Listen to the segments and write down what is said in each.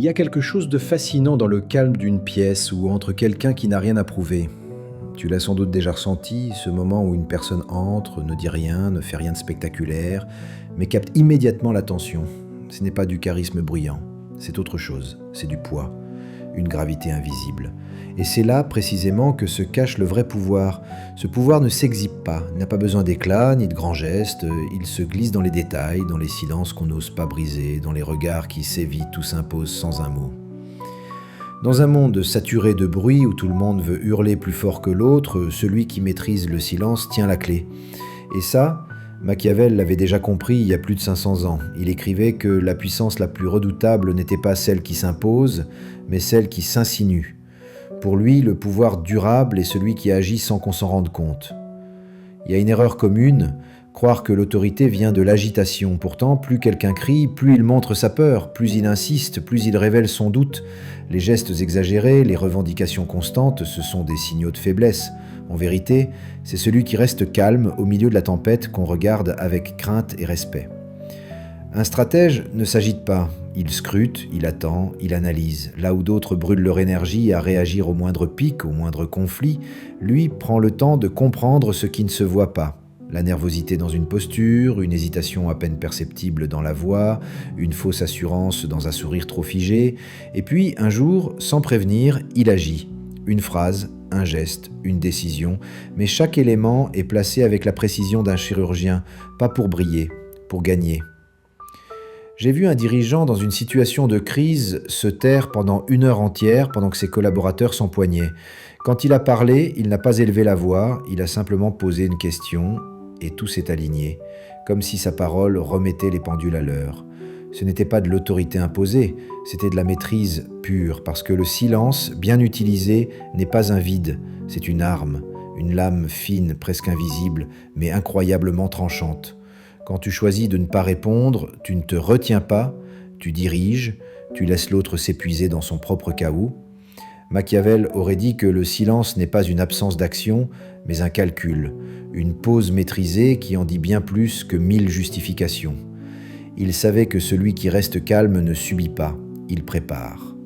Il y a quelque chose de fascinant dans le calme d'une pièce ou entre quelqu'un qui n'a rien à prouver. Tu l'as sans doute déjà ressenti, ce moment où une personne entre, ne dit rien, ne fait rien de spectaculaire, mais capte immédiatement l'attention. Ce n'est pas du charisme bruyant, c'est autre chose, c'est du poids, une gravité invisible. Et c'est là, précisément, que se cache le vrai pouvoir. Ce pouvoir ne s'exhibe pas, n'a pas besoin d'éclat ni de grands gestes, il se glisse dans les détails, dans les silences qu'on n'ose pas briser, dans les regards qui s'évitent ou s'imposent sans un mot. Dans un monde saturé de bruit où tout le monde veut hurler plus fort que l'autre, celui qui maîtrise le silence tient la clé. Et ça, Machiavel l'avait déjà compris il y a plus de 500 ans. Il écrivait que la puissance la plus redoutable n'était pas celle qui s'impose, mais celle qui s'insinue. Pour lui, le pouvoir durable est celui qui agit sans qu'on s'en rende compte. Il y a une erreur commune, croire que l'autorité vient de l'agitation. Pourtant, plus quelqu'un crie, plus il montre sa peur, plus il insiste, plus il révèle son doute. Les gestes exagérés, les revendications constantes, ce sont des signaux de faiblesse. En vérité, c'est celui qui reste calme au milieu de la tempête qu'on regarde avec crainte et respect. Un stratège ne s'agite pas. Il scrute, il attend, il analyse. Là où d'autres brûlent leur énergie à réagir au moindre pic, au moindre conflit, lui prend le temps de comprendre ce qui ne se voit pas. La nervosité dans une posture, une hésitation à peine perceptible dans la voix, une fausse assurance dans un sourire trop figé. Et puis, un jour, sans prévenir, il agit. Une phrase, un geste, une décision, mais chaque élément est placé avec la précision d'un chirurgien, pas pour briller, pour gagner. J'ai vu un dirigeant dans une situation de crise se taire pendant 1 heure entière pendant que ses collaborateurs s'empoignaient. Quand il a parlé, il n'a pas élevé la voix, il a simplement posé une question et tout s'est aligné, comme si sa parole remettait les pendules à l'heure. Ce n'était pas de l'autorité imposée, c'était de la maîtrise pure, parce que le silence, bien utilisé, n'est pas un vide, c'est une arme, une lame fine, presque invisible, mais incroyablement tranchante. Quand tu choisis de ne pas répondre, tu ne te retiens pas, tu diriges, tu laisses l'autre s'épuiser dans son propre chaos. Machiavel aurait dit que le silence n'est pas une absence d'action, mais un calcul, une pause maîtrisée qui en dit bien plus que 1000 justifications. Il savait que celui qui reste calme ne subit pas, il prépare.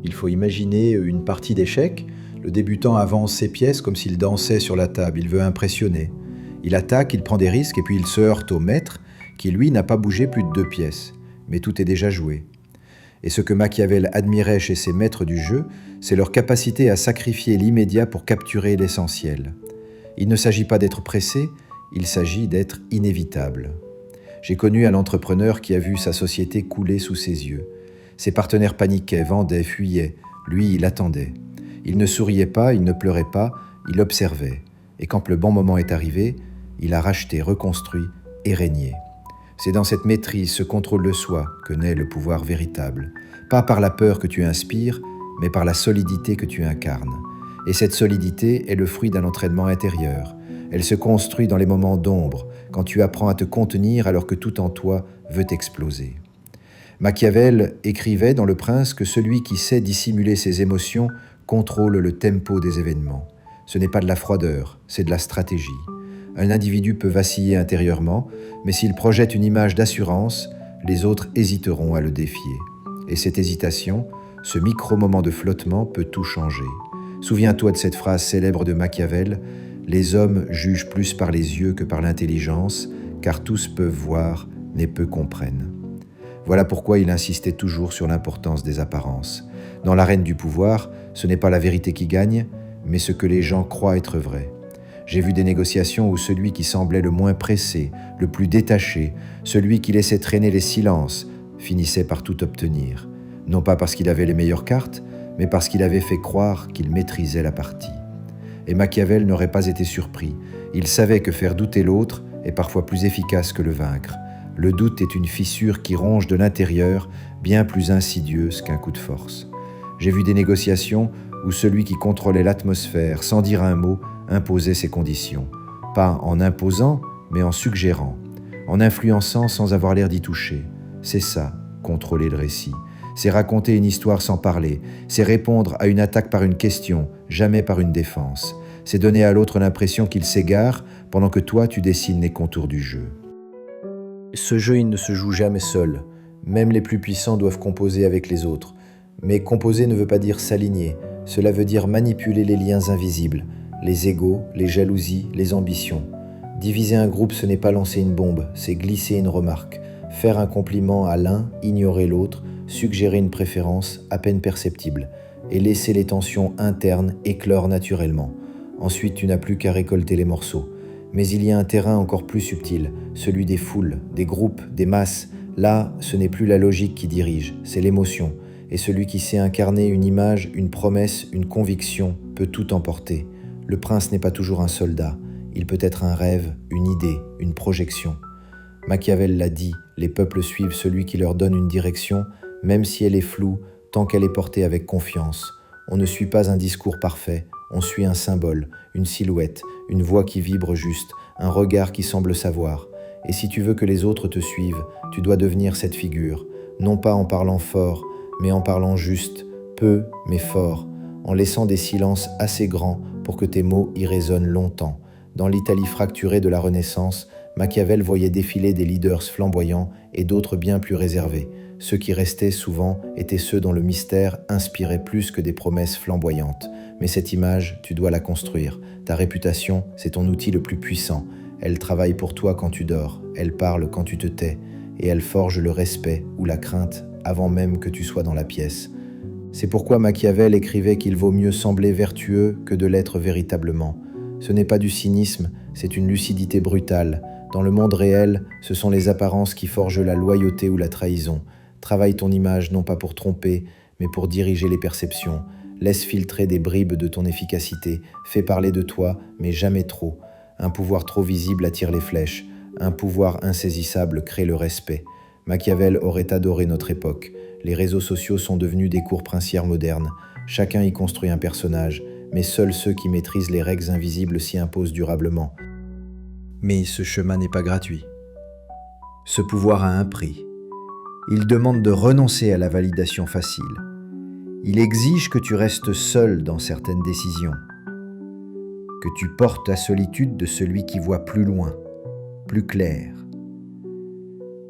Il faut imaginer une partie d'échecs. Le débutant avance ses pièces comme s'il dansait sur la table, il veut impressionner. Il attaque, il prend des risques et puis il se heurte au maître qui, lui, n'a pas bougé plus de 2 pièces. Mais tout est déjà joué. Et ce que Machiavel admirait chez ses maîtres du jeu, c'est leur capacité à sacrifier l'immédiat pour capturer l'essentiel. Il ne s'agit pas d'être pressé, il s'agit d'être inévitable. J'ai connu un entrepreneur qui a vu sa société couler sous ses yeux. Ses partenaires paniquaient, vendaient, fuyaient. Lui, il attendait. Il ne souriait pas, il ne pleurait pas, il observait. Et quand le bon moment est arrivé, il a racheté, reconstruit et régné. C'est dans cette maîtrise, ce contrôle de soi, que naît le pouvoir véritable. Pas par la peur que tu inspires, mais par la solidité que tu incarnes. Et cette solidité est le fruit d'un entraînement intérieur. Elle se construit dans les moments d'ombre, quand tu apprends à te contenir alors que tout en toi veut exploser. Machiavel écrivait dans Le Prince que celui qui sait dissimuler ses émotions contrôle le tempo des événements. Ce n'est pas de la froideur, c'est de la stratégie. Un individu peut vaciller intérieurement, mais s'il projette une image d'assurance, les autres hésiteront à le défier. Et cette hésitation, ce micro-moment de flottement peut tout changer. Souviens-toi de cette phrase célèbre de Machiavel, « Les hommes jugent plus par les yeux que par l'intelligence, car tous peuvent voir, mais peu comprennent. » Voilà pourquoi il insistait toujours sur l'importance des apparences. Dans l'arène du pouvoir, ce n'est pas la vérité qui gagne, mais ce que les gens croient être vrai. J'ai vu des négociations où celui qui semblait le moins pressé, le plus détaché, celui qui laissait traîner les silences, finissait par tout obtenir. Non pas parce qu'il avait les meilleures cartes, mais parce qu'il avait fait croire qu'il maîtrisait la partie. Et Machiavel n'aurait pas été surpris. Il savait que faire douter l'autre est parfois plus efficace que le vaincre. Le doute est une fissure qui ronge de l'intérieur, bien plus insidieuse qu'un coup de force. J'ai vu des négociations où celui qui contrôlait l'atmosphère, sans dire un mot, imposait ses conditions. Pas en imposant, mais en suggérant, en influençant sans avoir l'air d'y toucher. C'est ça, contrôler le récit. C'est raconter une histoire sans parler. C'est répondre à une attaque par une question, jamais par une défense. C'est donner à l'autre l'impression qu'il s'égare pendant que toi, tu dessines les contours du jeu. Ce jeu, il ne se joue jamais seul. Même les plus puissants doivent composer avec les autres. Mais composer ne veut pas dire s'aligner, cela veut dire manipuler les liens invisibles, les égos, les jalousies, les ambitions. Diviser un groupe, ce n'est pas lancer une bombe, c'est glisser une remarque, faire un compliment à l'un, ignorer l'autre, suggérer une préférence à peine perceptible, et laisser les tensions internes éclore naturellement. Ensuite, tu n'as plus qu'à récolter les morceaux. Mais il y a un terrain encore plus subtil, celui des foules, des groupes, des masses. Là, ce n'est plus la logique qui dirige, c'est l'émotion. Et celui qui sait incarner une image, une promesse, une conviction, peut tout emporter. Le prince n'est pas toujours un soldat. Il peut être un rêve, une idée, une projection. Machiavel l'a dit, les peuples suivent celui qui leur donne une direction, même si elle est floue, tant qu'elle est portée avec confiance. On ne suit pas un discours parfait, on suit un symbole, une silhouette, une voix qui vibre juste, un regard qui semble savoir. Et si tu veux que les autres te suivent, tu dois devenir cette figure, non pas en parlant fort, mais en parlant juste, peu mais fort, en laissant des silences assez grands pour que tes mots y résonnent longtemps. Dans l'Italie fracturée de la Renaissance, Machiavel voyait défiler des leaders flamboyants et d'autres bien plus réservés. Ceux qui restaient souvent étaient ceux dont le mystère inspirait plus que des promesses flamboyantes. Mais cette image, tu dois la construire. Ta réputation, c'est ton outil le plus puissant. Elle travaille pour toi quand tu dors, elle parle quand tu te tais, et elle forge le respect ou la crainte avant même que tu sois dans la pièce. C'est pourquoi Machiavel écrivait qu'il vaut mieux sembler vertueux que de l'être véritablement. Ce n'est pas du cynisme, c'est une lucidité brutale. Dans le monde réel, ce sont les apparences qui forgent la loyauté ou la trahison. Travaille ton image non pas pour tromper, mais pour diriger les perceptions. Laisse filtrer des bribes de ton efficacité. Fais parler de toi, mais jamais trop. Un pouvoir trop visible attire les flèches. Un pouvoir insaisissable crée le respect. Machiavel aurait adoré notre époque. Les réseaux sociaux sont devenus des cours princières modernes. Chacun y construit un personnage, mais seuls ceux qui maîtrisent les règles invisibles s'y imposent durablement. Mais ce chemin n'est pas gratuit. Ce pouvoir a un prix. Il demande de renoncer à la validation facile. Il exige que tu restes seul dans certaines décisions, que tu portes la solitude de celui qui voit plus loin, plus clair.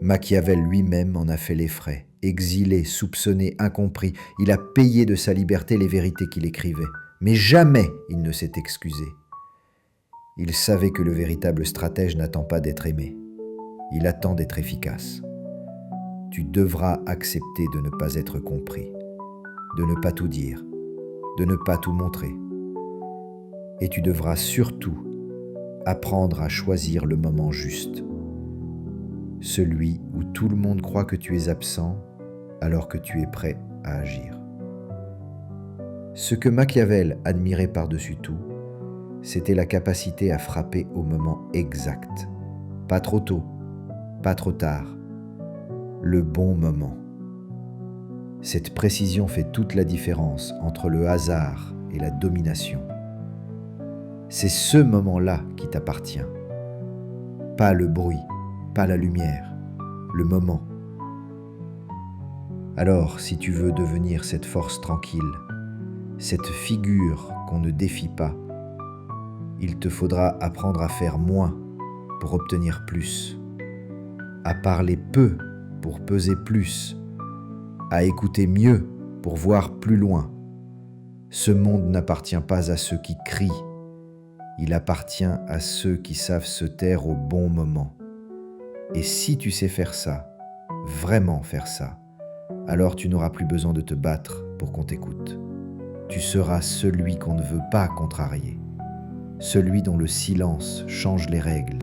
Machiavel lui-même en a fait les frais. Exilé, soupçonné, incompris, il a payé de sa liberté les vérités qu'il écrivait. Mais jamais il ne s'est excusé. Il savait que le véritable stratège n'attend pas d'être aimé. Il attend d'être efficace. Tu devras accepter de ne pas être compris, de ne pas tout dire, de ne pas tout montrer. Et tu devras surtout apprendre à choisir le moment juste. Celui où tout le monde croit que tu es absent alors que tu es prêt à agir. Ce que Machiavel admirait par-dessus tout, c'était la capacité à frapper au moment exact. Pas trop tôt, pas trop tard. Le bon moment. Cette précision fait toute la différence entre le hasard et la domination. C'est ce moment-là qui t'appartient. Pas le bruit, pas la lumière, le moment. Alors, si tu veux devenir cette force tranquille, cette figure qu'on ne défie pas, il te faudra apprendre à faire moins pour obtenir plus, à parler peu pour peser plus, à écouter mieux pour voir plus loin. Ce monde n'appartient pas à ceux qui crient, il appartient à ceux qui savent se taire au bon moment. Et si tu sais faire ça, vraiment faire ça, alors tu n'auras plus besoin de te battre pour qu'on t'écoute. Tu seras celui qu'on ne veut pas contrarier, celui dont le silence change les règles.